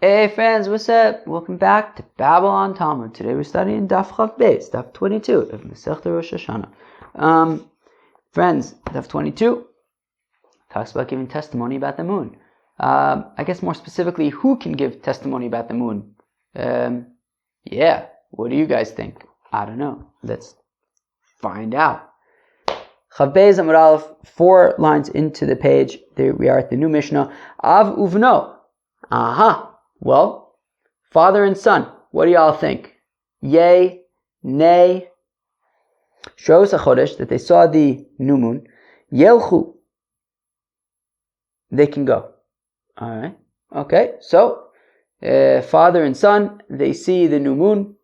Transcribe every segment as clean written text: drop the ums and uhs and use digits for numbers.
Hey friends, what's up? Welcome back to Babylon Talmud. Today we're studying Daf Chav Beis, Daf 22 of Masechta Rosh Hashanah. Friends, Daf 22 talks about giving testimony about the moon. I guess more specifically, who can give testimony about the moon? What do you guys think? I don't know. Let's find out. Chav Beis Amud Aleph, 4 lines into the page. There we are at the new Mishnah. Av uvno. Well, father and son, what do y'all think? Yay, nay? Shros HaChodesh, that they saw the new moon. Yelchu, they can go. Alright, okay, so, father and son, they see the new moon,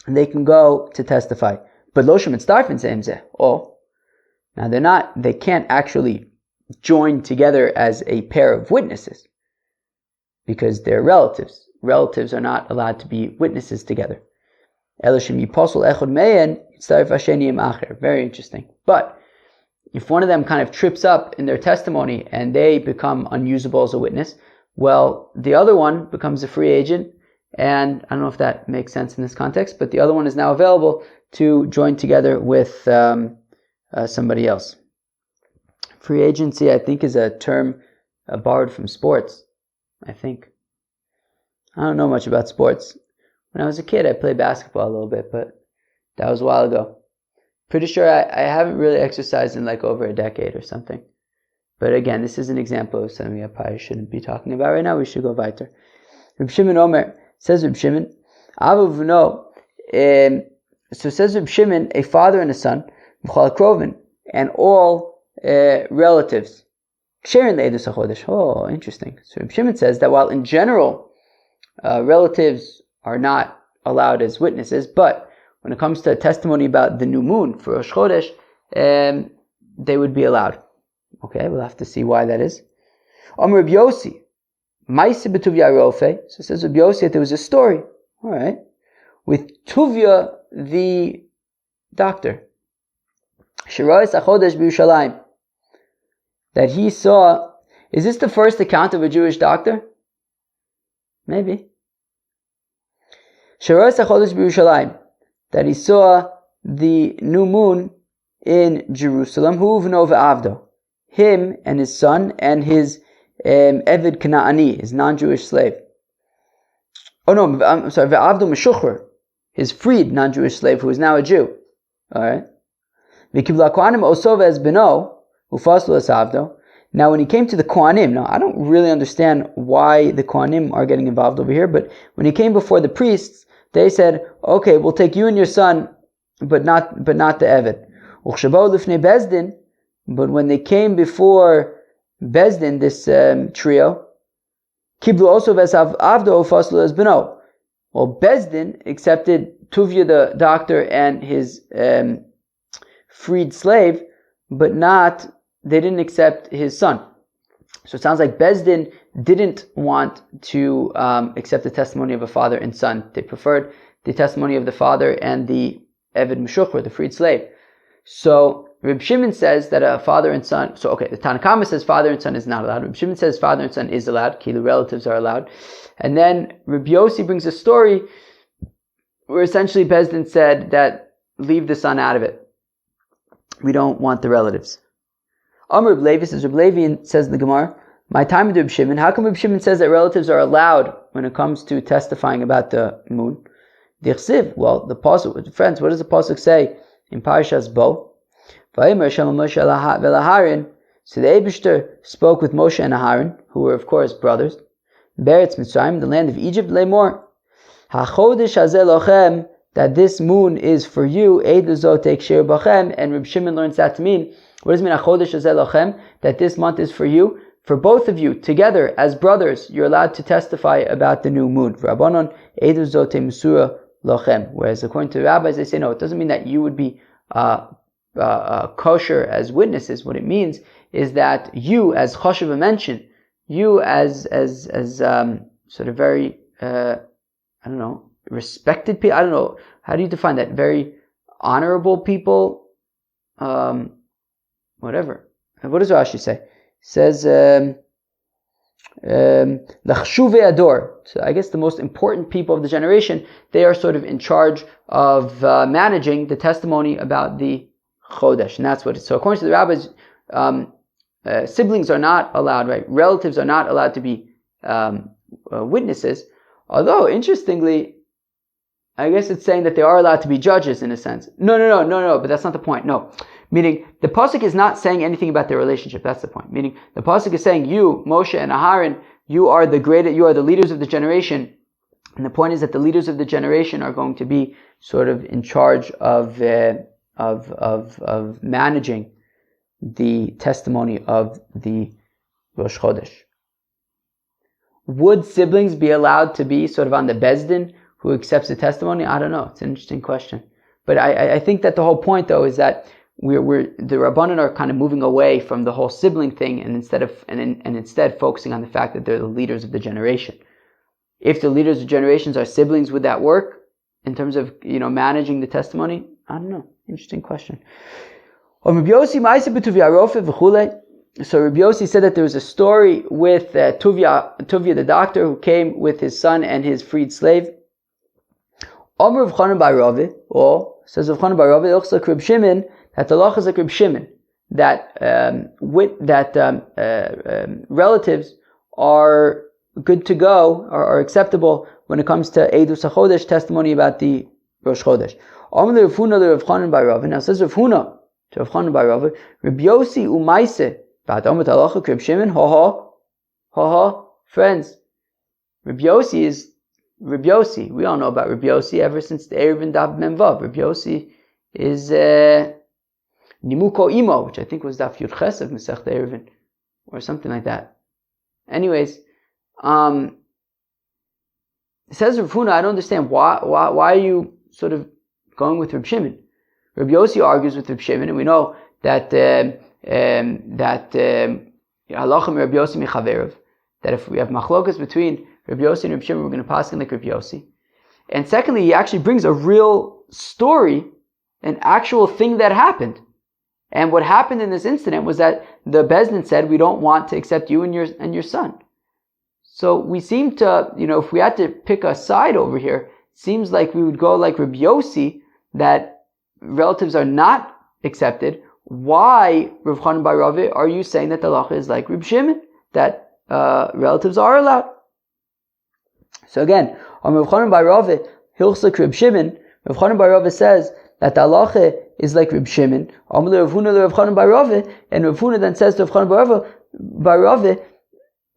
and they can go to testify. But lo shemetztarfin zehem zeh. Oh, now they can't actually join together as a pair of witnesses, because they're relatives. Relatives are not allowed to be witnesses together. Very interesting. But if one of them kind of trips up in their testimony and they become unusable as a witness, well, the other one becomes a free agent, and I don't know if that makes sense in this context, but the other one is now available to join together with somebody else. Free agency, I think, is a term borrowed from sports. I think. I don't know much about sports. When I was a kid, I played basketball a little bit, but that was a while ago. Pretty sure I haven't really exercised in like over a decade or something. But again, this is an example of something I probably shouldn't be talking about right now. We should go weiter. Reb Shimon Omer, says Reb Shimon, so says Reb Shimon, a father and a son, and all relatives. Oh, interesting. So Reb Shimon says that while in general relatives are not allowed as witnesses, but when it comes to testimony about the new moon for Rosh Chodesh, they would be allowed. Okay, we'll have to see why that is. Reb Yossi, so it says Reb Yossi that there was a story, all right, with Tuvia the doctor, that he saw. Is this the first account of a Jewish doctor? Maybe. That he saw the new moon in Jerusalem. Him and his son and his Eved Kanaani, his non-Jewish slave. Oh no, I'm sorry, Ve'avdo Meshuchar, his freed non-Jewish slave who is now a Jew. Alright. Now, when he came to the Kohanim, now I don't really understand why the Kohanim are getting involved over here, but when he came before the priests, they said, "Okay, we'll take you and your son, but not the Eved." But when they came before Bezdin, this trio, Kiblu also Avdo Faslu as Beno. Well, Bezdin accepted Tuvia the doctor and his freed slave, but they didn't accept his son. So it sounds like Bezdin didn't want to accept the testimony of a father and son. They preferred the testimony of the father and the Eved Meshuchar, the freed slave. So Reb Shimon says that a father and son, the Tanna Kama says father and son is not allowed. Reb Shimon says father and son is allowed, the relatives are allowed. And then Reb Yossi brings a story where essentially Bezdin said that leave the son out of it. We don't want the relatives. Amr Reb Levi says, Reb Levi says in the Gemara, my time with Reb Shimon, how come Reb Shimon says that relatives are allowed when it comes to testifying about the moon? Dichsiv, well, the pasuk, friends, what does the pasuk say in Parashas Bo? So the Eibishter spoke with Moshe and Aharon, who were of course brothers, Beretz Mitzrayim, the land of Egypt, Lemor, HaChodesh hazeh lochem, that this moon is for you, Eidu zo teikshir bachem, and Reb Shimon learns that to mean, what does it mean, HaChodesh hazeh lochem, that this month is for you? For both of you, together, as brothers, you're allowed to testify about the new moon. Rabbanon, Eidu zo teimsura lochem. Whereas according to the rabbis, they say, no, it doesn't mean that you would be kosher as witnesses. What it means is that you, as Choshev mentioned, you as sort of very, respected people, I don't know, how do you define that? Very honorable people, whatever. What does Rashi say? It says, L'chshuvei ador. So I guess the most important people of the generation, they are sort of in charge of managing the testimony about the chodesh, and that's what it's. So according to the rabbis, siblings are not allowed, right? Relatives are not allowed to be witnesses. Although, interestingly, I guess it's saying that they are allowed to be judges in a sense. No, but that's not the point. No. Meaning, the pasuk is not saying anything about their relationship. That's the point. Meaning, the pasuk is saying, you, Moshe and Aharon, you are the leaders of the generation. And the point is that the leaders of the generation are going to be sort of in charge of managing the testimony of the Rosh Chodesh. Would siblings be allowed to be sort of on the Bezdin who accepts the testimony? I don't know. It's an interesting question. But I think that the whole point, though, is that the Rabbanan are kind of moving away from the whole sibling thing and instead focusing on the fact that they're the leaders of the generation. If the leaders of generations are siblings, would that work in terms of, managing the testimony? I don't know. Interesting question. So Rabbi Yossi said that there was a story with Tuvia the doctor who came with his son and his freed slave. Omer of Chanan bar Rava, or says of Chanan bar Rava, Ilchsa Reb Shimon, that the law is like Reb Shimon, that relatives are good to go, are acceptable when it comes to Eidus HaChodesh, testimony about the Rosh Chodesh. Omer Rav Huna to Rav Chanan bar Rava. Now says Rav Huna to Rav Chanan bar Rava, Reb Yossi u'maise, ba'at Omer talacha Reb Shimon, friends. Reb Yossi is Reb Yossi. We all know about Reb Yossi ever since the Erev and Daf Memvav. Reb Yossi is Nimuko Imo, which I think was Daf Yud Ches of Masech Erevin, or something like that. Anyways, it says Rav Huna, I don't understand why are you sort of going with Reb Shimon? Reb Yossi argues with Reb Shimon, and we know that halachim Reb Yossi michaverev, that if we have machlokas between Reb Yossi and Reb Shimon, we're going to pass in like Reb Yossi. And secondly, he actually brings a real story, an actual thing that happened. And what happened in this incident was that the Bezdin said, we don't want to accept you and your son. So we seem to, if we had to pick a side over here, it seems like we would go like Reb Yossi, that relatives are not accepted. Why, Rav Chanan bar Rava, are you saying that the halacha is like Reb Shimon, that relatives are allowed? So again, on Rav Chanan bar Rava, Hilchsek Reb Shimon, Rav Chanan bar Rava says that the halacha is like Reb Shimon. Amar Rav Huna Rav Chanan bar Rava, and Rav Huna then says to Rav Chanan bar Rava,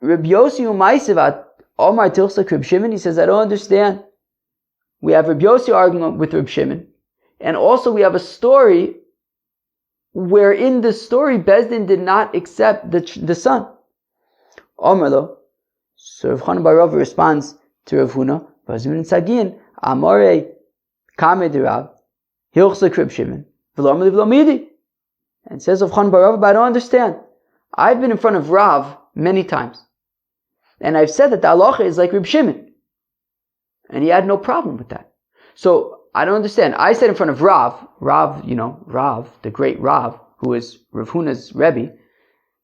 Reb Yossi u'maisevat Omar Tilchsek Reb Shimon. He says, I don't understand. We have Reb Yossi arguing with Reb Shimon, and also we have a story where in the story Bezdin did not accept the son. Omar lo. So Rav Chanan bar Rava responds to Rav Huna, Vazmin Sagin, Amore Kame de Rav, Hilchsek Reb Shimon, V'lo Amar V'lo Midi. And says Rav Chanan bar Rava, but I don't understand. I've been in front of Rav many times, and I've said that the halacha is like Reb Shimon, and he had no problem with that. So I don't understand. I said in front of Rav, Rav, the great Rav, who is Rav Huna's Rebbe.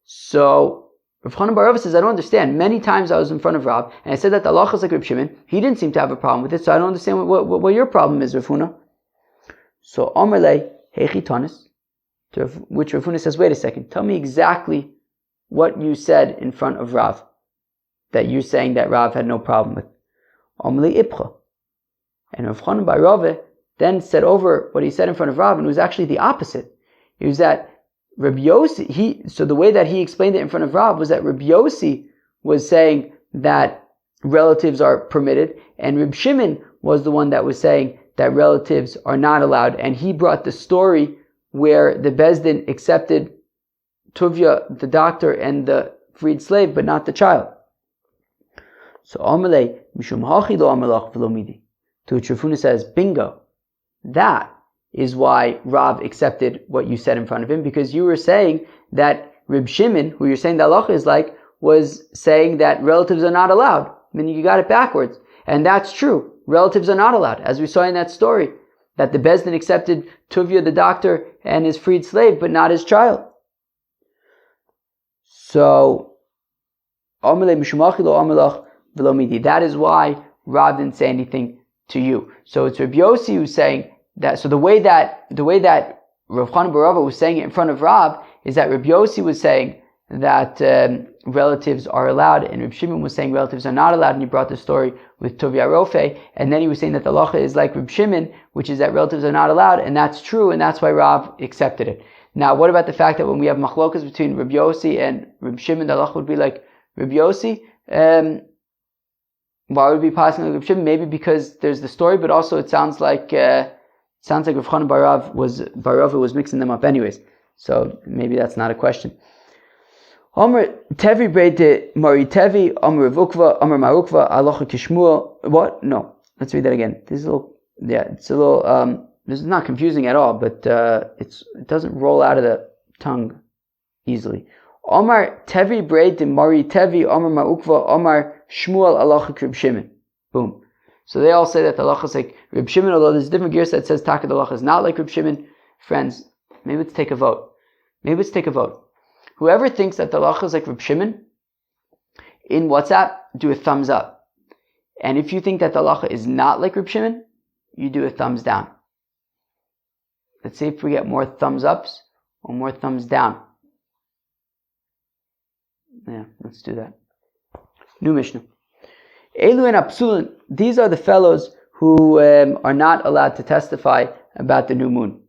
So Rav Chanan bar Rava says, I don't understand. Many times I was in front of Rav, and I said that the halacha is like Reb Shimon. He didn't seem to have a problem with it, so I don't understand what your problem is, Rav Huna. So Omer le Hechi Tanis, to which Rav Huna says, wait a second, tell me exactly what you said in front of Rav, that you're saying that Rav had no problem with. Omer le Ipcha. And Rav Chanan bar Rava then said over what he said in front of Rav, and it was actually the opposite. It was that Reb Yossi, so the way that he explained it in front of Rav was that Reb Yossi was saying that relatives are permitted, and Reb Shimon was the one that was saying that relatives are not allowed, and he brought the story where the Bezdin accepted Tuvia, the doctor, and the freed slave, but not the child. So Amalei, Mishum Hachi lo Amalach v'lo midi. To which Rav Huna says, bingo. That is why Rav accepted what you said in front of him, because you were saying that Reb Shimon, who you're saying the halacha is like, was saying that relatives are not allowed. I mean, you got it backwards. And that's true. Relatives are not allowed. As we saw in that story, that the Bezdin accepted Tuvia the doctor and his freed slave, but not his child. So, That is why Rav didn't say anything to you. So it's Rabbi Yossi who's saying that. So the way that Rav Chanan bar Rava was saying it in front of Rav is that Rabbi Yossi was saying that relatives are allowed, and Reb Shimon was saying relatives are not allowed, and he brought the story with Tovia Rofe, and then he was saying that the halacha is like Reb Shimon, which is that relatives are not allowed, and that's true, and that's why Rav accepted it. Now, what about the fact that when we have machlokas between Reb Yossi and Reb Shimon, the halacha would be like Reb Yossi? Why would it be possible like Reb Shimon? Maybe because there's the story, but also it sounds like Rav Chanan bar Rava was mixing them up anyways. So maybe that's not a question. Amr Tevi Breite Mari Tevi, Amr Vukva, Amr Marukva, Alocha Kishmuel. What? No. Let's read that again. This is a little, this is not confusing at all, but it doesn't roll out of the tongue easily. Amr Tevi Breite Mari Tevi, Amr Marukva, Amr Shmuel, Alocha Reb Shimon. Boom. So they all say that the halacha is like Reb Shimon, although there's different gears that says Taka the halacha is not like Reb Shimon. Friends, maybe let's take a vote. Whoever thinks that the halacha is like Reb Shimon, in WhatsApp, do a thumbs up. And if you think that the halacha is not like Reb Shimon, you do a thumbs down. Let's see if we get more thumbs ups or more thumbs down. Yeah, let's do that. New Mishnah. Elu and Apsulin, these are the fellows who are not allowed to testify about the new moon.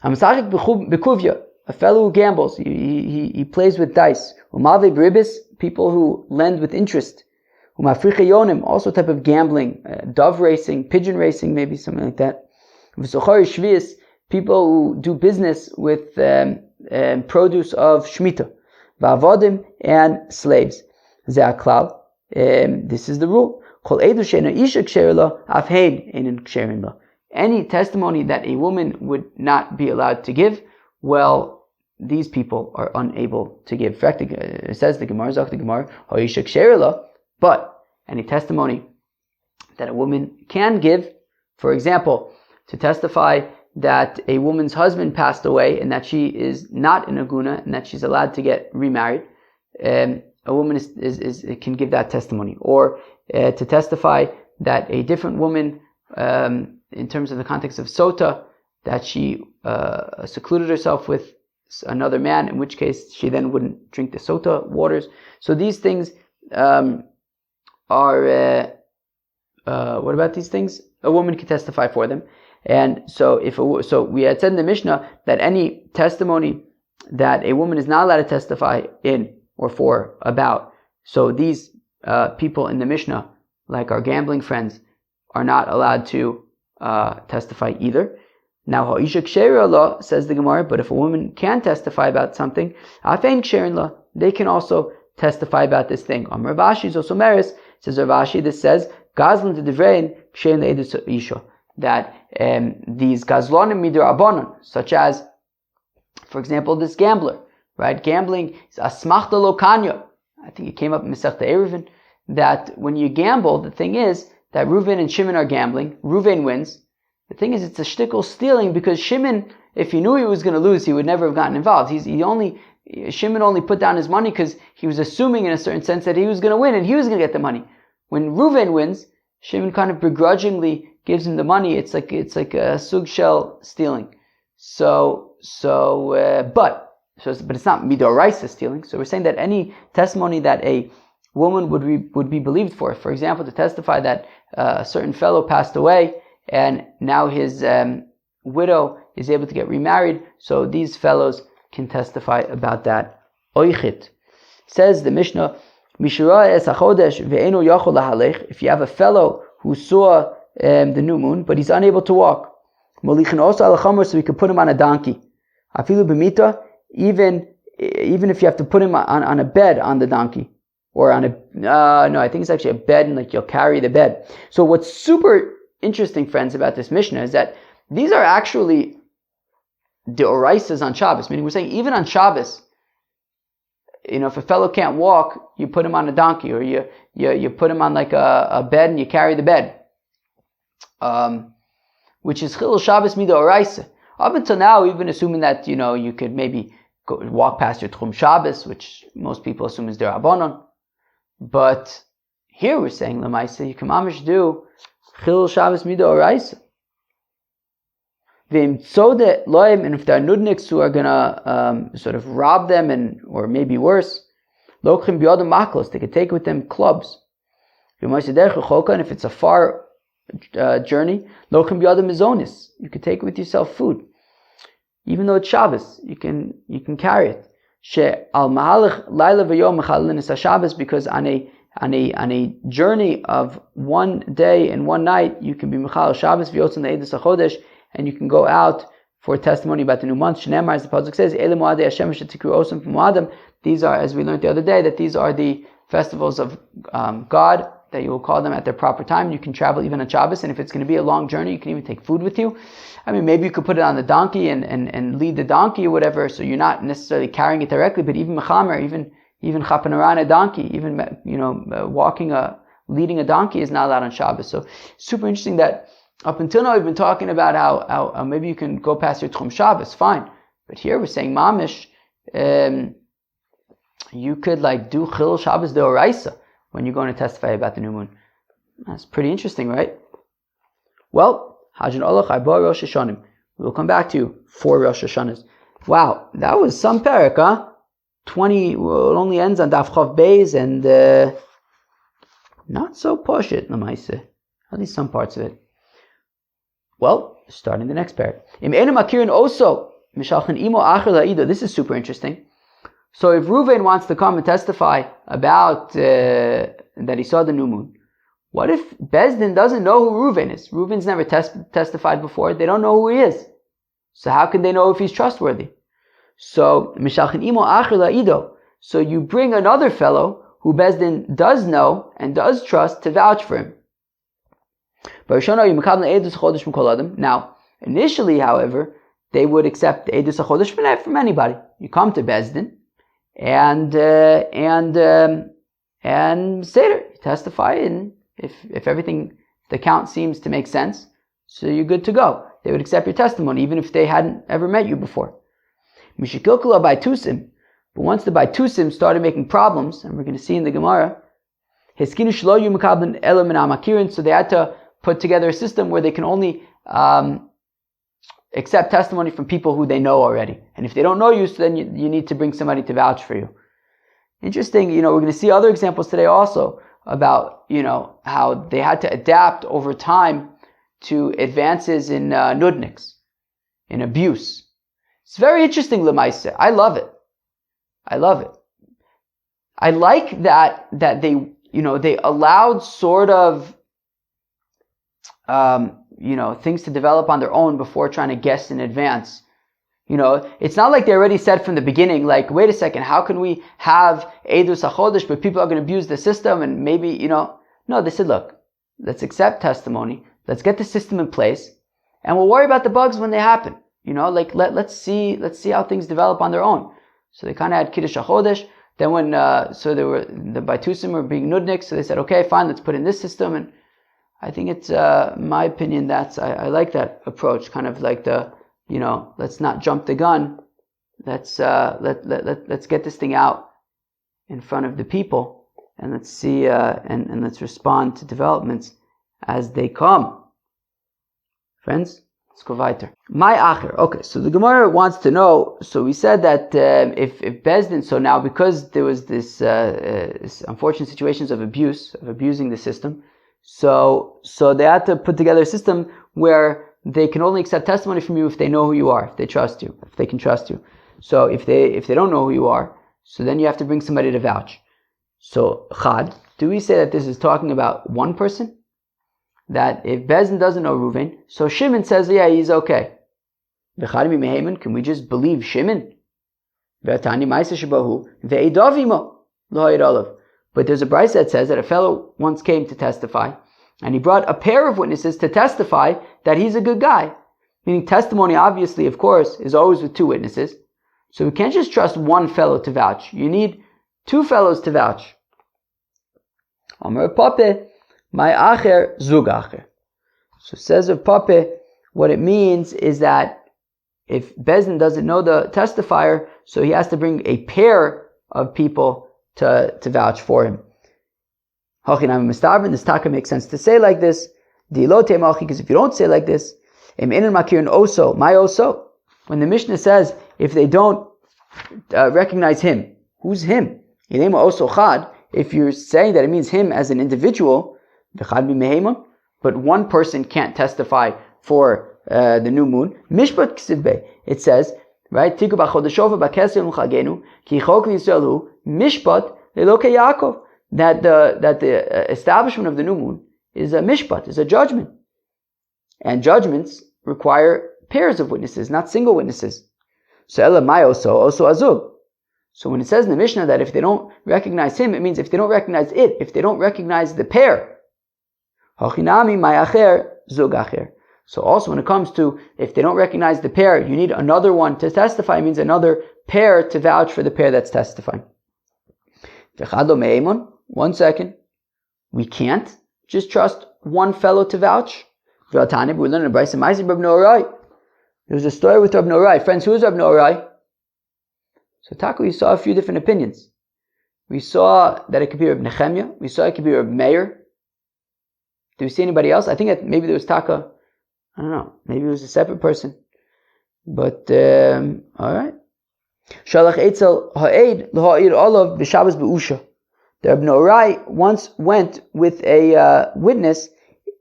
Hamsachik bekuvya, a fellow who gambles, he plays with dice. Umave bribis, people who lend with interest. Umafricha yonim, also a type of gambling, dove racing, pigeon racing, maybe something like that. V'sochari shvius, people who do business with produce of shmita. V'avodim, and slaves. Ze'aklal. This is the rule. Any testimony that a woman would not be allowed to give, well, these people are unable to give. In fact, it says the Gemara, but any testimony that a woman can give, for example, to testify that a woman's husband passed away and that she is not in a guna and that she's allowed to get remarried, a woman can give that testimony, or to testify that a different woman, in terms of the context of sota, that she secluded herself with another man, in which case she then wouldn't drink the sota waters. So these things are what about these things? A woman can testify for them, and so so we had said in the Mishnah that any testimony that a woman is not allowed to testify in or for about. So these people in the Mishnah, like our gambling friends, are not allowed to testify either. Now, ha'isha ksheira la, says the Gemara, but if a woman can testify about something, afein ksherin la, they can also testify about this thing. Amar Rav Ashi is also meris, says Rav Ashi, this says, gazlan to devrein ksherin le'edus isha, that these gazlonim midrabanan, such as, for example, this gambler, right? Gambling is asmachta lo kanya. I think it came up in Masechta Eruvin that when you gamble, the thing is that Reuven and Shimon are gambling. Reuven wins. The thing is, it's a shtickle stealing, because Shimon, if he knew he was going to lose, he would never have gotten involved. Shimon only put down his money because he was assuming in a certain sense that he was going to win and he was going to get the money. When Reuven wins, Shimon kind of begrudgingly gives him the money. It's like a sug shell stealing. But it's not midoraisa stealing. So we're saying that any testimony that a woman would be believed for example, to testify that a certain fellow passed away and now his widow is able to get remarried, so these fellows can testify about that. Oichit. Says the Mishnah, if you have a fellow who saw the new moon, but he's unable to walk, so we could put him on a donkey. Even if you have to put him on a bed on the donkey, or on I think it's actually a bed, and like you'll carry the bed. So what's super interesting, friends, about this Mishnah is that these are actually the oraisas on Shabbos, meaning we're saying even on Shabbos, if a fellow can't walk, you put him on a donkey, or you put him on like a bed and you carry the bed, which is chilul Shabbos mida oraisa. Up until now, we've been assuming that you could maybe walk past your Tchum Shabbos, which most people assume is derabanan. But here we're saying, Lamaisa, you can mamish do Chilul Shabbos Midoraisa. So that loim, and if there are nudniks who are gonna sort of rob them, or maybe worse, lochim biyadam maklos, they could take with them clubs. And if it's a far journey, lochim biyadam mizonis, you could take with yourself food, even though it's Shabbos, you can carry it. She al mahalach laila v'yom mechalin is Shabbos, because on a journey of one day and one night, you can be mechal Shabbos v'yotzon le'edus hachodesh, and you can go out for testimony about the new month. Shneimar, as the pasuk says, Ele Moadei Hashem shetikru osam f'moadam. These are, as we learned the other day, that these are the festivals of God, that you will call them at their proper time. You can travel even on Shabbos, and if it's going to be a long journey, you can even take food with you. I mean, maybe you could put it on the donkey and lead the donkey or whatever, so you're not necessarily carrying it directly, but even mechamer, even chapen around a donkey, even leading a donkey is not allowed on Shabbos. So super interesting that up until now we've been talking about how maybe you can go past your Tchum Shabbos, fine. But here we're saying mamish, you could do Chilul Shabbos Deoraisa when you're going to testify about the new moon. That's pretty interesting, right? Well, Hajin Olach Arba Rosh Hashanim. We'll come back to you 4 Rosh Hashanahs. Wow, that was some parak, huh? 20, well, it only ends on Daf Chav Beis, and not so poshut, Lamaise. At least some parts of it. Well, starting the next parak. Im Enam Akirin also Mishalchin Imo Acher La'ido. This is super interesting. So if Reuven wants to come and testify about that he saw the new moon, what if Bezdin doesn't know who Reuven is? Reuven's never testified before. They don't know who he is. So how can they know if he's trustworthy? So Mishalchin Imo Acher La'ido. So you bring another fellow who Bezdin does know and does trust to vouch for him. Now, initially, however, they would accept the Eidus HaChodesh from anybody. You come to Bezdin and Seder, you testify, and if everything, the count seems to make sense, so you're good to go. They would accept your testimony, even if they hadn't ever met you before. Mishikilkula Baitusim, but once the Baitusim started making problems, and we're going to see in the Gemara, so they had to put together a system where they can only accept testimony from people who they know already. And if they don't know you, so then you need to bring somebody to vouch for you. Interesting, we're going to see other examples today also about, how they had to adapt over time to advances in nudniks, in abuse. It's very interesting, Lemaise. I love it. I like that they, they allowed sort of things to develop on their own before trying to guess in advance. It's not like they already said from the beginning, wait a second, how can we have Eidus HaChodesh, but people are going to abuse the system, and maybe, no, they said, look, let's accept testimony, let's get the system in place, and we'll worry about the bugs when they happen. Let's see how things develop on their own. So they kind of had Kiddush HaChodesh, then when, the Baitusim were being nudnik, so they said, okay, fine, let's put in this system, and I think it's, my opinion, I like that approach, kind of like let's not jump the gun. Let's get this thing out in front of the people, and let's see, and let's respond to developments as they come. Friends, let's go weiter. My acher. Okay, so the Gemara wants to know, so we said that, if Bezdin, so now because there was this unfortunate situations of abusing the system, so they had to put together a system where they can only accept testimony from you if they know who you are, if they trust you, if they can trust you. So if they don't know who you are, so then you have to bring somebody to vouch. So Chad, do we say that this is talking about one person? That if Bezdin doesn't know Reuven, so Shimon says, yeah, he's okay. Can we just believe Shimon? But there's a brayso that says that a fellow once came to testify, and he brought a pair of witnesses to testify that he's a good guy. Meaning testimony, obviously, of course, is always with 2 witnesses. So we can't just trust one fellow to vouch. You need 2 fellows to vouch. Amar Pape, my acher, zug acher. So says of Pape, what it means is that if Bezdin doesn't know the testifier, so he has to bring a pair of people to vouch for him. Hachinami Mistavrin, this taka makes sense to say like this. Dilote Machi, because if you don't say like this, also, my also. When the Mishnah says, if they don't recognize him, who's him? If you're saying that it means him as an individual, but one person can't testify for the new moon. Mishpat ksivbe. It says, right? Mishpat Yaakov. That the establishment of the new moon is a mishpat, is a judgment. And judgments require pairs of witnesses, not single witnesses. So elamai also azug. So when it says in the Mishnah that if they don't recognize him, it means if they don't recognize it, if they don't recognize the pair. Hachinami mayacher zug acher. So also when it comes to if they don't recognize the pair, you need another one to testify. It means another pair to vouch for the pair that's testifying. One second. We can't just trust one fellow to vouch. We learn in Brisa Ma'aseh Rab Norai. There's a story with Rab Norai. Friends, who is Rab Norai? So Taku, we saw a few different opinions. We saw that it could be Rab Nechemya. We saw it could be Rab Meir. Do we see anybody else? I think that maybe there was Taka. I don't know. Maybe it was a separate person. But, alright. Shalach Eitzel Ha'ed L'Ha'ir Olav B'Shabbos B'Usha. The Rab Norai once went with a witness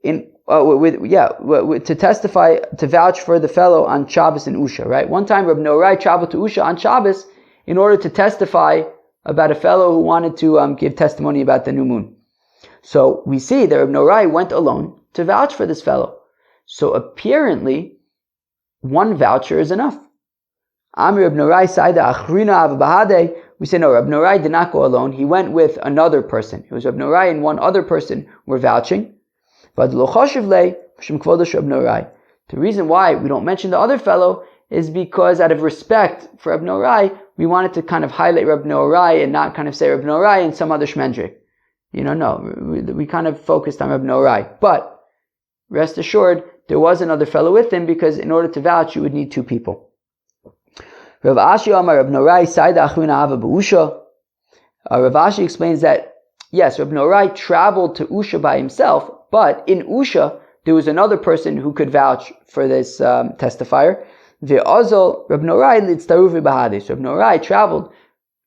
to testify, to vouch for the fellow on Shabbos in Usha, right? One time Rab Norai traveled to Usha on Shabbos in order to testify about a fellow who wanted to give testimony about the new moon. So we see that Rab Norai went alone to vouch for this fellow. So apparently, one voucher is enough. Amir Rab Norai Saida Achrina Avbahade. We say no, Rab Norai did not go alone. He went with another person. It was Rab Norai and one other person were vouching. The reason why we don't mention the other fellow is because out of respect for Rab Norai, we wanted to kind of highlight Rab Norai and not kind of say Rab Norai and some other shmendrik. We kind of focused on Rab Norai. But rest assured, there was another fellow with him because in order to vouch, you would need two people. Rav Ashi Amar Rab Norai Saida Achrina Ava B'Usha. Rav Ashi explains that yes, Rab Norai traveled to Usha by himself, but in Usha there was another person who could vouch for this testifier. Ve'azol Rab Norai litztaruv b'hadei. So Rab Norai traveled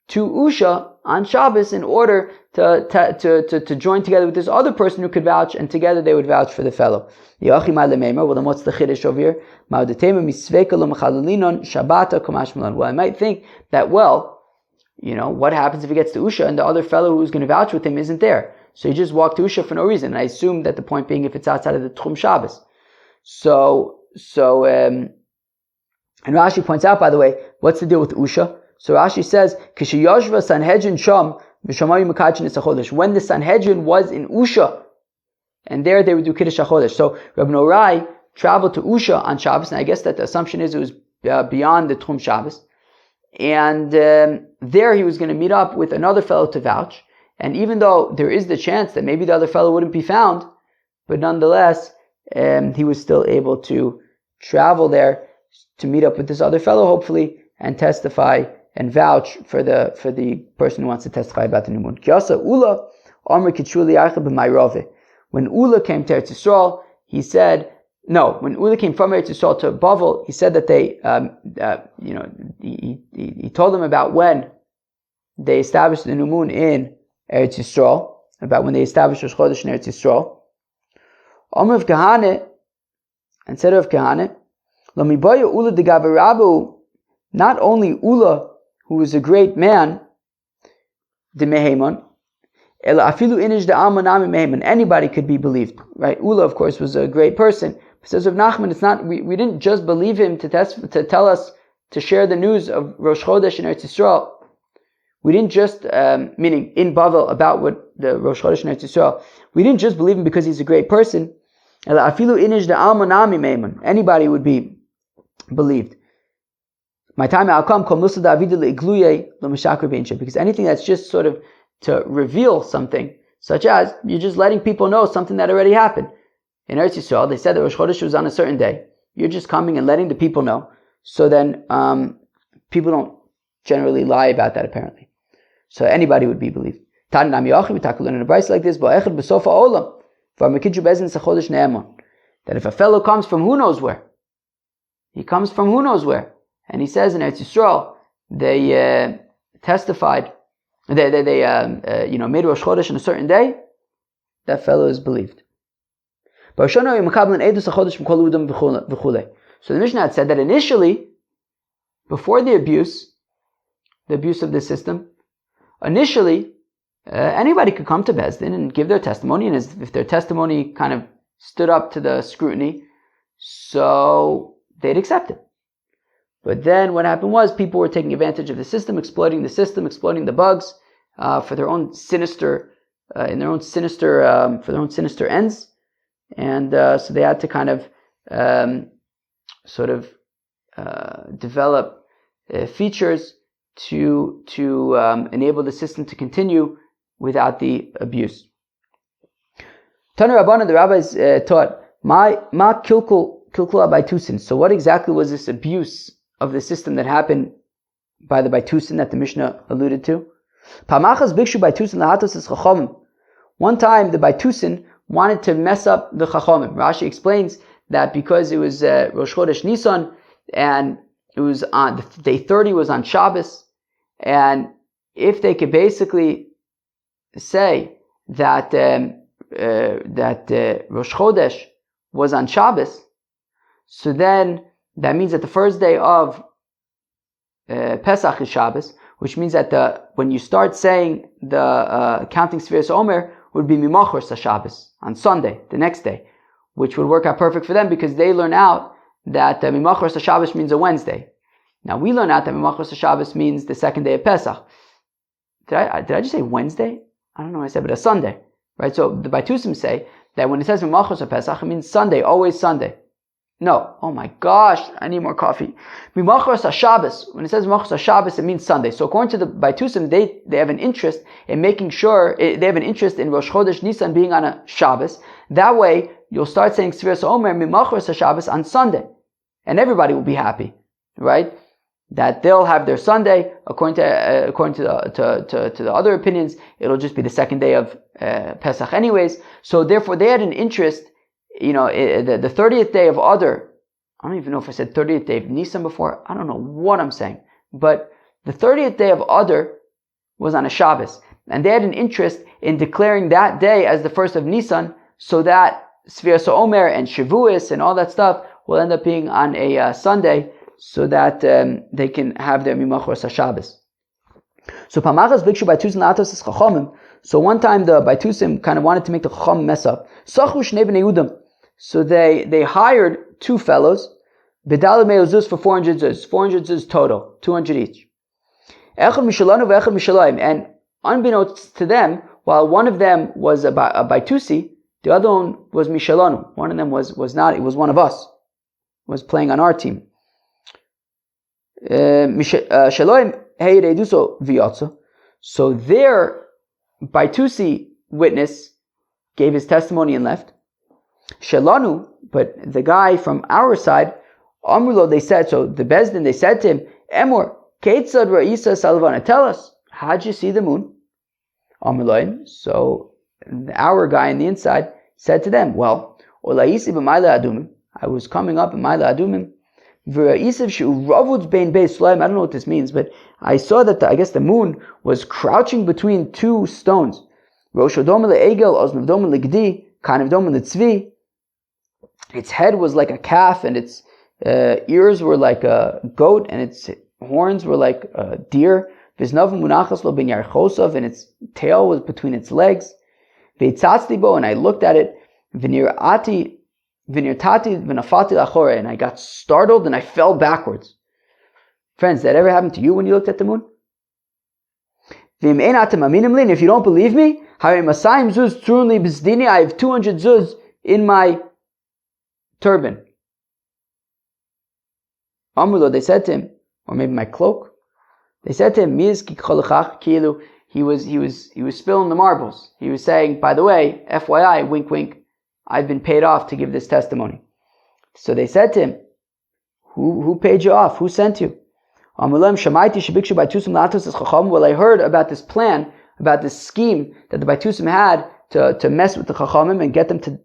to Usha on Shabbos in order to join together with this other person who could vouch, and together they would vouch for the fellow. Well, then what's the chiddush over here? Well, I might think that, what happens if he gets to Usha and the other fellow who's going to vouch with him isn't there? So he just walked to Usha for no reason. And I assume that the point being if it's outside of the Tchum Shabbos. And Rashi points out, by the way, what's the deal with Usha? So Rashi says, when the Sanhedrin was in Usha, and there they would do Kiddush HaChodesh. So Rab Norai traveled to Usha on Shabbos, and I guess that the assumption is it was beyond the Tchum Shabbos. And there he was going to meet up with another fellow to vouch. And even though there is the chance that maybe the other fellow wouldn't be found, but nonetheless, he was still able to travel there to meet up with this other fellow, hopefully, and testify and vouch for the person who wants to testify about the new moon. When Ula came to Eretz Yisrael, he said, when Ula came from Eretz Yisrael to Bavel, he said that he told them about when they established the new moon in Eretz Yisrael, about when they established Rosh Chodesh in Eretz Yisrael. Omer of Kahane, and said of Kahane, Lamibaya Ula de Gavarabu, not only Ula, who was a great man, de Meheman, anybody could be believed, right? Ula, of course, was a great person. Says of Nachman, it's not. We didn't just believe him to tell us to share the news of Rosh Chodesh in Eretz Yisrael. We didn't just, meaning in Bavel about what the Rosh Chodesh in Eretz Yisrael. We didn't just believe him because he's a great person. Anybody would be believed. My time because anything that's just sort of to reveal something, such as you're just letting people know something that already happened. In Eretz Yisrael, they said that Rosh Chodesh was on a certain day. You're just coming and letting the people know. So then people don't generally lie about that, apparently. So anybody would be believed. Tanam Yochim, we talk in a Bryce like this, that if a fellow comes from who knows where, he comes from who knows where, and he says in Eretz Yisrael, they testified, they made Rosh Chodesh on a certain day, that fellow is believed. So the Mishnah had said that initially, before the abuse of the system, initially, anybody could come to Beis Din and give their testimony, and if their testimony kind of stood up to the scrutiny, so they'd accept it. But then what happened was people were taking advantage of the system, exploiting the bugs for their own sinister ends, and so they had to kind of develop features to enable the system to continue without the abuse. Tanu Rabbanan, the rabbis taught, Ma kilkul abaytusin. So what exactly was this abuse of the system that happened by the Baitusin that the Mishnah alluded to? One time the Baitusin wanted to mess up the Chachomim. Rashi explains that because it was Rosh Chodesh Nisan, and it was on day 30 was on Shabbos, and if they could basically say that Rosh Chodesh was on Shabbos, so then that means that the first day of Pesach is Shabbos, which means that when you start saying the counting Sfiras Omer would be Mimachor Shabbos on Sunday, the next day, which would work out perfect for them because they learn out that Mimachor Shabbos means a Wednesday. Now we learn out that Mimachor Shabbos means the second day of Pesach. Did I just say Wednesday? I don't know what I said, but a Sunday, right? So the Baitusim say that when it says Mimachor Pesach, it means Sunday, always Sunday. No. Oh my gosh, I need more coffee. Mimachor Shabbos. When it says Mimachor Shabbos, it means Sunday. So according to the Baitusim, they have an interest in making sure, they have an interest in Rosh Chodesh Nisan being on a Shabbos. That way, you'll start saying Sfiras Omer Mimachor Shabbos on Sunday. And everybody will be happy, right? That they'll have their Sunday. According to the other opinions, it'll just be the second day of Pesach anyways. So therefore, they had an interest. The 30th day of Adar, I don't even know if I said 30th day of Nisan before. I don't know what I'm saying. But the 30th day of Adar was on a Shabbos. And they had an interest in declaring that day as the first of Nisan, so that Sfiras Omer and Shavuos and all that stuff will end up being on a Sunday, so that they can have their Mimachor Shabbos. So Pamachas Bikshu Baitusim Latos is Chachomim. So one time the Baitusim kind of wanted to make the Chacham mess up. Sachu Shnei Bnei Yehudim. So they hired two fellows, B'dalad Mei Zuz for 400 Zuz. 400 Zuz total, 200 each. Echad Mishalanu v'Echad Mishalayim. And unbeknownst to them, while one of them was a Baitusi, the other one was Mishalanu. One of them was not, it was one of us. Was playing on our team. Shaloim Heireduso V'yotzo. So their Baitusi witness gave his testimony and left. Shelanu, but the guy from our side, Amrulo, they said, so the Beis Din, they said to him, Emor, Keitzad Ra'isa Salvana, tell us, how'd you see the moon? Amruloim, so our guy on the inside said to them, well, Olaisi b'mayla adumim, I was coming up in Mayla Adumim, V'ra'isiv she'uravud bein beis sulaim, I don't know what this means, but I saw that the moon was crouching between two stones. Rosh Odom le'egel, Oznav Dom le'gdi, Kanev Dom le'tzvi. Its head was like a calf, and its ears were like a goat, and its horns were like a deer. V'znav munachas lo ben yarchosav, and its tail was between its legs. V'itzatzti bo, and I looked at it. V'nirtati v'nafati lachore, and I got startled and I fell backwards. Friends, that ever happened to you when you looked at the moon? And if you don't believe me, I have 200 zuz in my turban. Amulo, they said to him, or maybe my cloak. They said to him, he was spilling the marbles. He was saying, by the way, FYI, wink wink, I've been paid off to give this testimony. So they said to him, who paid you off? Who sent you? Well, I heard about this plan about this scheme that the Baitusim had to mess with the Chachamim and get them to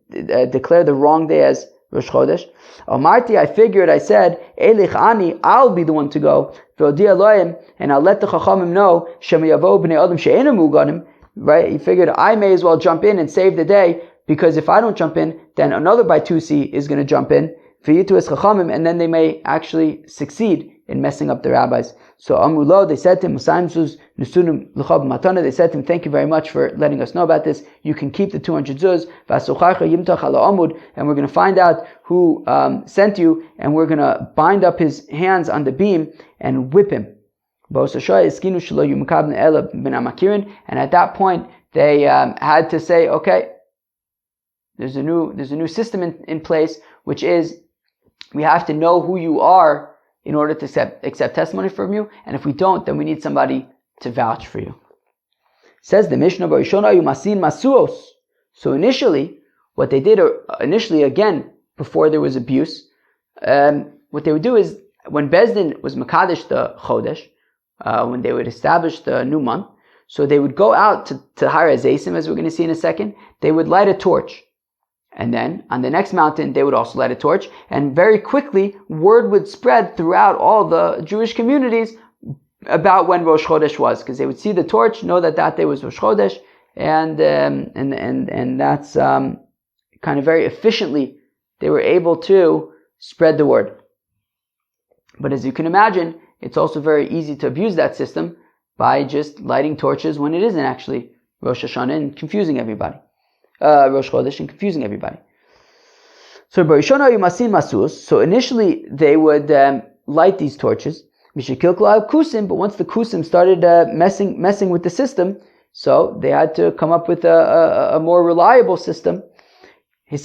declare the wrong day as Rosh Chodesh. Amarti, I said, Elich Ani, I'll be the one to go, and I'll let the Chachamim know, Shemayavo b'nei Adam she'ena muganim, right? He figured I may as well jump in and save the day, because if I don't jump in, then another Baitusi is going to jump in, V'yitu es Chachamim, and then they may actually succeed in messing up the rabbis. So Amrulo, they said to him, they said to him, thank you very much for letting us know about this. You can keep the 200 zuz, and we're going to find out who sent you, and we're going to bind up his hands on the beam and whip him. And at that point, they had to say, okay, there's a new system in place, which is we have to know who you are in order to accept testimony from you, and if we don't, then we need somebody to vouch for you. Says the Mishnah, so initially, what they did, again, before there was abuse, what they would do is, when Bezdin was Makadesh the Chodesh, when they would establish the new month, so they would go out to Har HaZeisim, as we're going to see in a second, they would light a torch. And then, on the next mountain, they would also light a torch. And very quickly, word would spread throughout all the Jewish communities about when Rosh Chodesh was. Because they would see the torch, know that day was Rosh Chodesh. And that's kind of very efficiently, they were able to spread the word. But as you can imagine, it's also very easy to abuse that system by just lighting torches when it isn't actually Rosh Hashanah and confusing everybody. Rosh Chodesh and confusing everybody. So initially they would light these torches, but once the kusim started messing with the system, so they had to come up with a more reliable system. So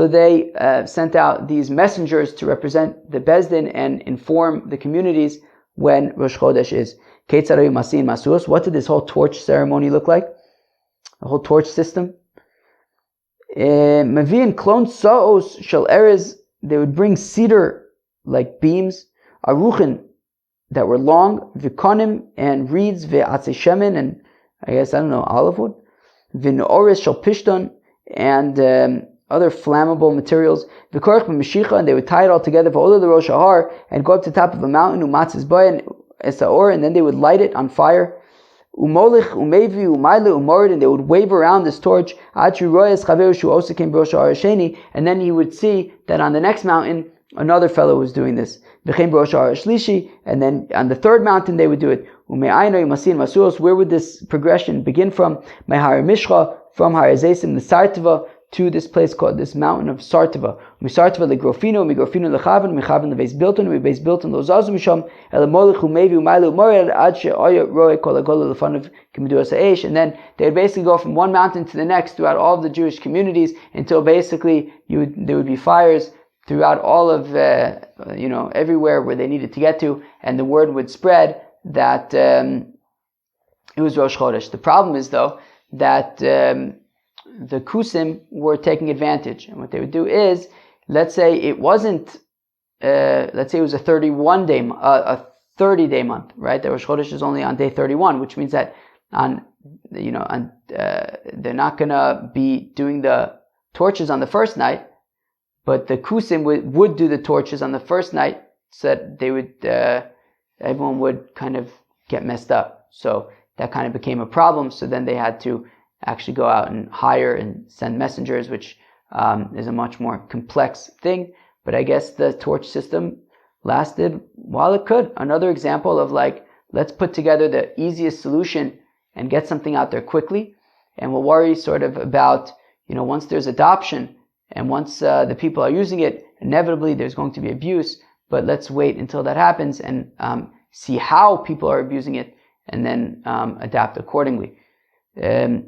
they sent out these messengers to represent the Bezdin and inform the communities when Rosh Chodesh is. What did this whole torch ceremony look like? The whole torch system. Mavian klon saos shel erez, they would bring cedar like beams, aruchin that were long, vikonim and reeds, ve'atzei shemen and olive wood, v'noores shel pishton and other flammable materials, v'korach b'mashicha, and they would tie it all together for all the Rosh Hahar and go up to the top of a mountain, umatzis boy and esaor, and then they would light it on fire. Umolich, umevi, umayle, umorid, and they would wave around this torch. And then he would see that on the next mountain, another fellow was doing this. And then on the third mountain, they would do it. Where would this progression begin from? From Har HaZeisim, the Sartava, to this place called this mountain of Sartava. Misartava legrofino, migrofino lechavan, mechavan lebeis bilton, mebeis bilton lozazu misham, elamolech umevi umaylu umored ad she'oya roe kol agola lefanov kemiduas ha'esh. And then they would basically go from one mountain to the next throughout all of the Jewish communities until basically there would be fires throughout all of everywhere where they needed to get to, and the word would spread that it was Rosh Chodesh. The problem is though that the Kusim were taking advantage, and what they would do is, let's say it wasn't, let's say it was a 30-day month, right? The Rosh Chodesh is only on day 31, which means that they're not gonna be doing the torches on the first night, but the Kusim would do the torches on the first night, so that they would, everyone would kind of get messed up. So that kind of became a problem. So then they had to actually go out and hire and send messengers, which is a much more complex thing. But I guess the torch system lasted while it could. Another example of let's put together the easiest solution and get something out there quickly. And we'll worry sort of about, once there's adoption and once the people are using it, inevitably there's going to be abuse. But let's wait until that happens and see how people are abusing it and then adapt accordingly. A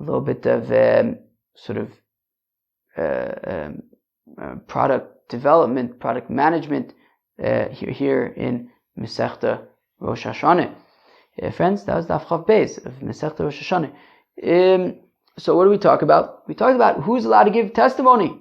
little bit of product development, product management here in Masechta Rosh Hashanah. Friends, that was Daf Chav Beis of Masechta Rosh Hashanah. So what do we talk about? We talked about who's allowed to give testimony.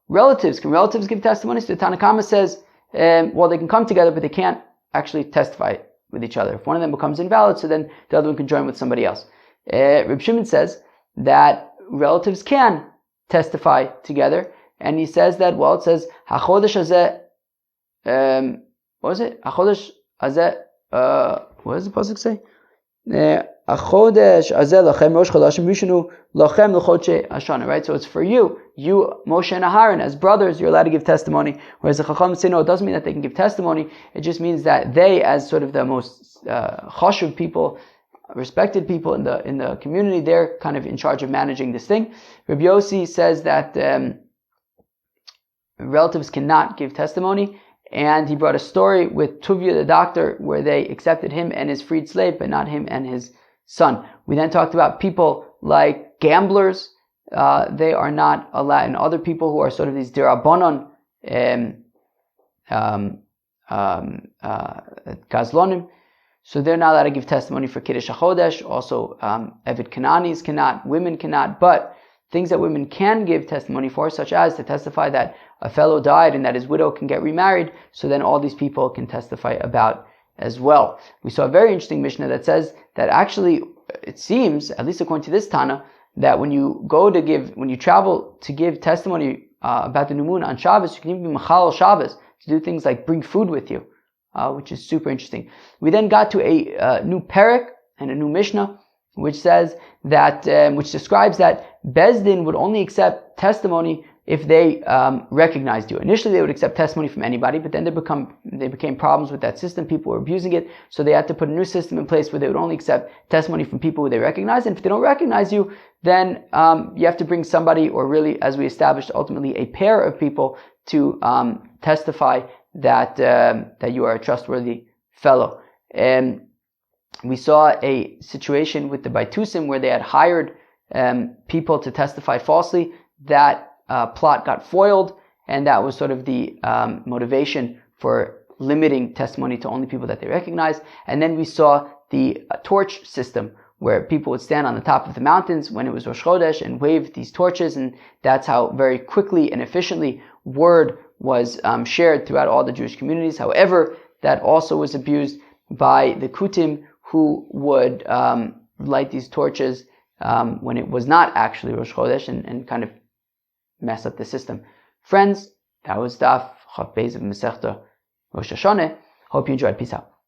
Relatives. Can relatives give testimony? So the Tanna Kama says, they can come together, but they can't actually testify with each other. If one of them becomes invalid, so then the other one can join with somebody else. Reb Shimon says that relatives can testify together, and he says that, well, it says, HaChodesh hazeh, what was it? HaChodesh hazeh, what does the pasuk say? HaChodesh hazeh lachem Rosh Chodashim Rishonu lachem l'chodshei Hashanah, right? So it's for you, Moshe and Aharon, as brothers, you're allowed to give testimony, whereas the Chacham say, no, it doesn't mean that they can give testimony, it just means that they, as sort of the most chashuv people, respected people in the community, they're kind of in charge of managing this thing. Rabbi Yossi says that relatives cannot give testimony, and he brought a story with Tuvia the doctor where they accepted him and his freed slave, but not him and his son. We then talked about people like gamblers, they are not allowed, and other people who are sort of these dirabonon, gazlonim, so they're not allowed to give testimony for Kiddush HaChodesh. Also, Eved Kananis cannot, women cannot, but things that women can give testimony for, such as to testify that a fellow died and that his widow can get remarried, so then all these people can testify about as well. We saw a very interesting Mishnah that says that actually, it seems, at least according to this Tana, that when you travel to give testimony about the new moon on Shabbos, you can even be Machal Shabbos, to do things like bring food with you, which is super interesting. We then got to a new Perek and a new Mishnah, which says that, which describes that Beis Din would only accept testimony if they recognized you. Initially, they would accept testimony from anybody, but then they became problems with that system. People were abusing it, so they had to put a new system in place where they would only accept testimony from people who they recognize. And if they don't recognize you, then you have to bring somebody, or really, as we established, ultimately a pair of people to testify that you are a trustworthy fellow. And we saw a situation with the Baitusim where they had hired people to testify falsely. That plot got foiled, and that was sort of the motivation for limiting testimony to only people that they recognize. And then we saw the torch system, where people would stand on the top of the mountains when it was Rosh Chodesh and wave these torches, and that's how very quickly and efficiently word was shared throughout all the Jewish communities. However, that also was abused by the Kutim, who would light these torches when it was not actually Rosh Chodesh, and kind of mess up the system. Friends, that was Daf Chaf Beis of Masechta Rosh Hashanah. Hope you enjoyed. Peace out.